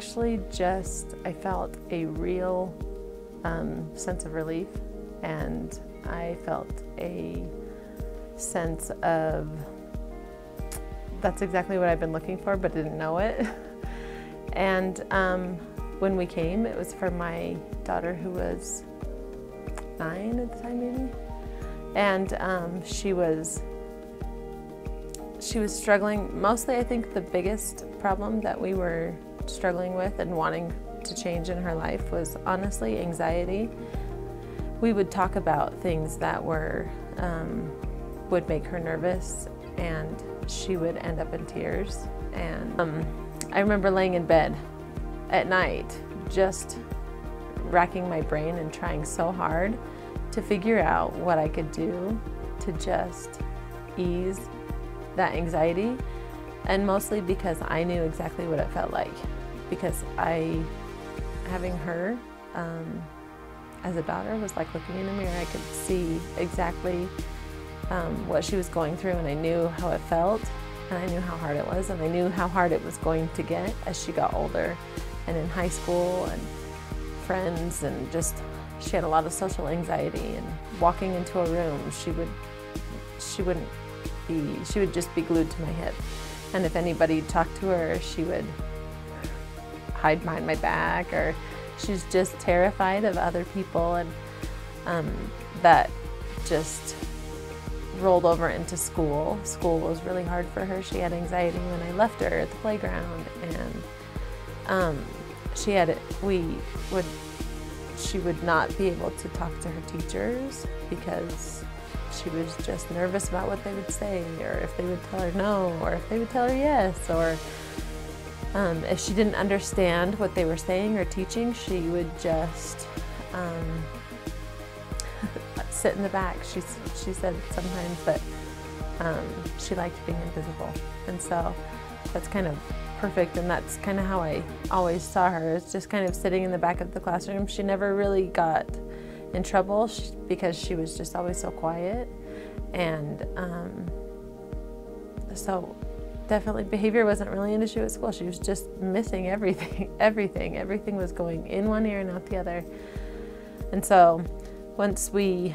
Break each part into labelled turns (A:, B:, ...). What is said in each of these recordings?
A: actually I felt a real sense of relief, and I felt a sense of, that's exactly what I've been looking for, but didn't know it. And when we came, it was for my daughter, who was 9 at the time, maybe. And she was struggling. Mostly, I think the biggest problem that we were struggling with and wanting to change in her life was honestly anxiety. We would talk about things that would make her nervous, and she would end up in tears. And I remember laying in bed at night, just racking my brain and trying so hard to figure out what I could do to just ease that anxiety, and mostly because I knew exactly what it felt like. Because having her as a daughter was like looking in a mirror. I could see exactly what she was going through, and I knew how it felt, and I knew how hard it was, and I knew how hard it was going to get as she got older and in high school and friends, and just she had a lot of social anxiety, and walking into a room, she would just be glued to my hip, and if anybody talked to her, she would hide behind my back, or she's just terrified of other people. And that just rolled over into school. School was really hard for her. She had anxiety when I left her at the playground, and she would not be able to talk to her teachers because she was just nervous about what they would say, or if they would tell her no, or if they would tell her yes, or if she didn't understand what they were saying or teaching, she would just sit in the back. She said sometimes that she liked being invisible, and so that's kind of perfect, and that's kind of how I always saw her, is just kind of sitting in the back of the classroom. She never really got in trouble because she was just always so quiet, and so definitely behavior wasn't really an issue at school. She was just missing everything. Everything was going in one ear and out the other. And so once we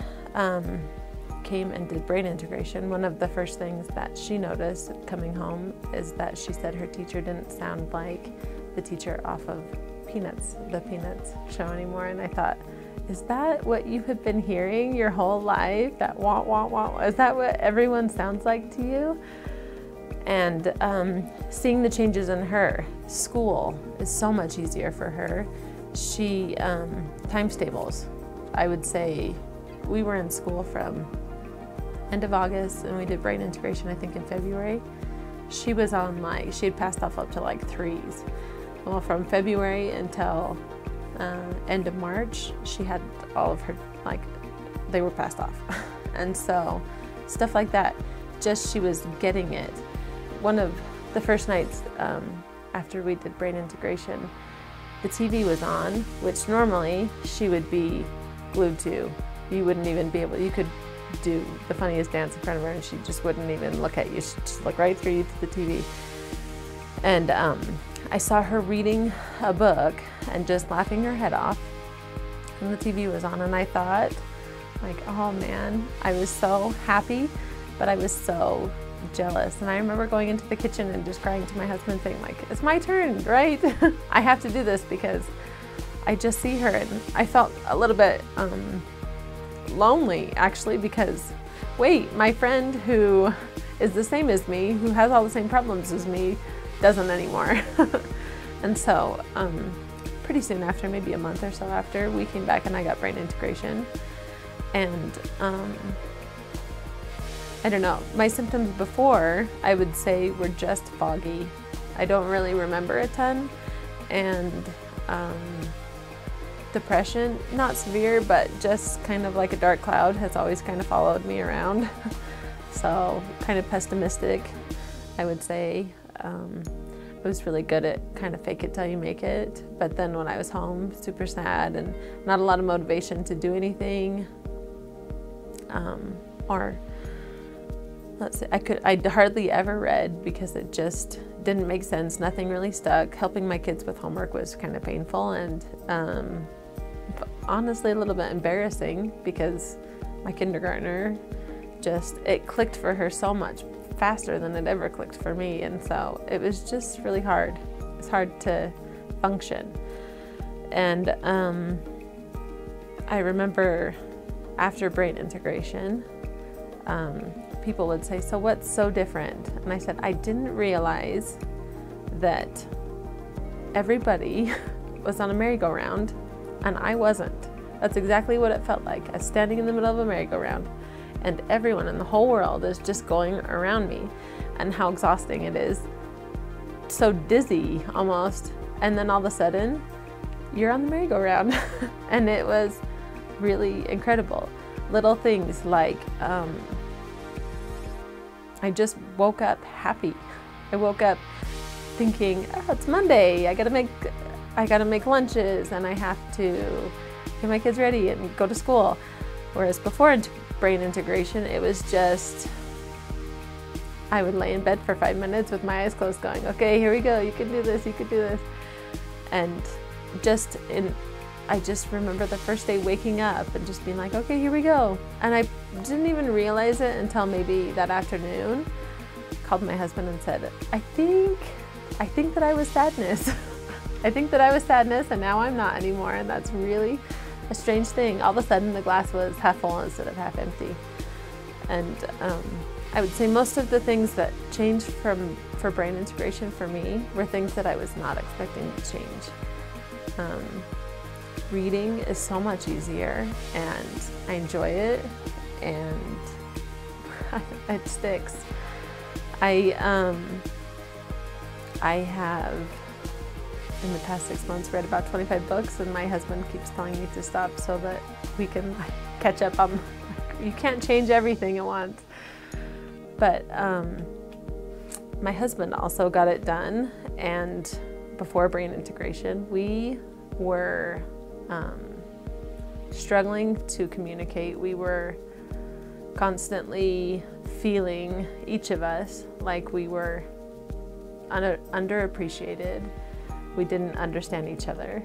A: came and did brain integration, one of the first things that she noticed coming home is that she said her teacher didn't sound like the teacher off of the Peanuts show anymore. And I thought, is that what you have been hearing your whole life? That wah, wah, wah? Is that what everyone sounds like to you? And seeing the changes in her, school is so much easier for her. She, times tables, I would say we were in school from end of August, and we did brain integration, I think, in February. She was on she had passed off up to like 3s. Well, from February until end of March, she had all of her, they were passed off. And so stuff like that, just she was getting it. One of the first nights after we did brain integration, the TV was on, which normally she would be glued to. You wouldn't even be able, you could do the funniest dance in front of her and she just wouldn't even look at you. She'd just look right through you to the TV. And I saw her reading a book and just laughing her head off, and the TV was on, and I thought, oh man, I was so happy, but I was so jealous. And I remember going into the kitchen and just crying to my husband, saying it's my turn, right? I have to do this, because I just see her, and I felt a little bit lonely, actually, because wait, my friend who is the same as me, who has all the same problems as me, doesn't anymore. And so pretty soon after, maybe a month or so after, we came back and I got brain integration. And I don't know, my symptoms before, I would say, were just foggy. I don't really remember a ton. And depression, not severe, but just kind of like a dark cloud has always kind of followed me around. So kind of pessimistic, I would say. I was really good at kind of fake it till you make it. But then when I was home, super sad and not a lot of motivation to do anything. Or let's see, I hardly ever read because it just didn't make sense. Nothing really stuck. Helping my kids with homework was kind of painful and honestly a little bit embarrassing because my kindergartner it clicked for her so much faster than it ever clicked for me, and so it was just really hard. It's hard to function. And I remember after brain integration, people would say, so what's so different? And I said, I didn't realize that everybody was on a merry-go-round and I wasn't. That's exactly what it felt like. I was standing in the middle of a merry-go-round and everyone in the whole world is just going around me, and how exhausting it is. So dizzy almost. And then all of a sudden, you're on the merry-go-round. And it was really incredible. Little things like, I just woke up happy. I woke up thinking, oh, it's Monday. I gotta make lunches and I have to get my kids ready and go to school. Whereas before brain integration, it was just, I would lay in bed for 5 minutes with my eyes closed going, okay, here we go. You can do this, you can do this. And I just remember the first day waking up and just being like, okay, here we go. And I didn't even realize it until maybe that afternoon. Called my husband and said, I think that I was sadness. I think that I was sadness and now I'm not anymore. And that's really a strange thing. All of a sudden the glass was half full instead of half empty. And I would say most of the things that changed for brain integration for me were things that I was not expecting to change. Reading is so much easier and I enjoy it and it sticks. I have in the past 6 months read about 25 books and my husband keeps telling me to stop so that we can catch up on, you can't change everything at once. But my husband also got it done, and before brain integration we were struggling to communicate. We were constantly feeling, each of us, like we were underappreciated. We didn't understand each other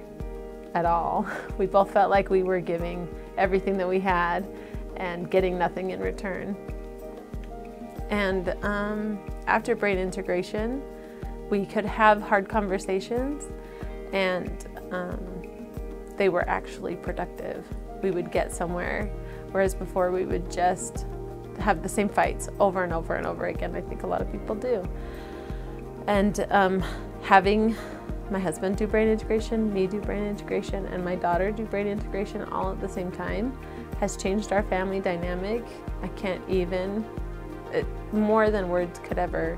A: at all. We both felt like we were giving everything that we had and getting nothing in return. And after brain integration, we could have hard conversations and they were actually productive. We would get somewhere, whereas before we would just have the same fights over and over and over again. I think a lot of people do. And having my husband do brain integration, me do brain integration, and my daughter do brain integration all at the same time has changed our family dynamic. I can't even, more than words could ever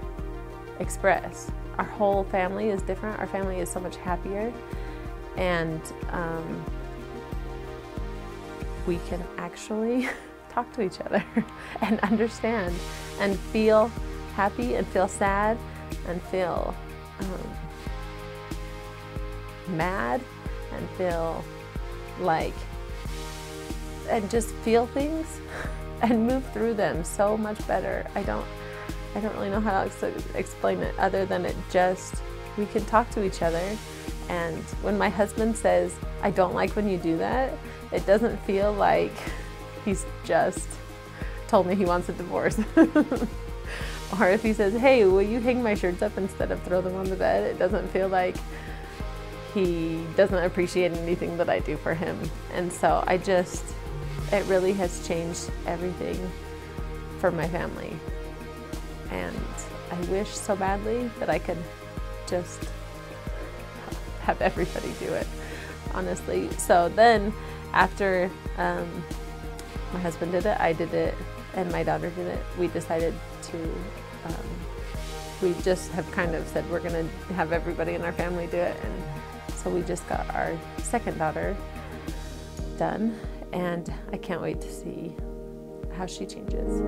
A: express. Our whole family is different. Our family is so much happier, and we can actually talk to each other and understand and feel happy and feel sad and feel mad and feel like, and just feel things and move through them so much better. I don't really know how to explain it other than we can talk to each other. And when my husband says, I don't like when you do that, it doesn't feel like he's just told me he wants a divorce. Or if he says, hey, will you hang my shirts up instead of throw them on the bed? It doesn't feel like he doesn't appreciate anything that I do for him. And so it really has changed everything for my family. And I wish so badly that I could just have everybody do it, honestly. So then after my husband did it, I did it, and my daughter did it, we decided to, we just have kind of said we're gonna have everybody in our family do it. And so we just got our second daughter done, and I can't wait to see how she changes.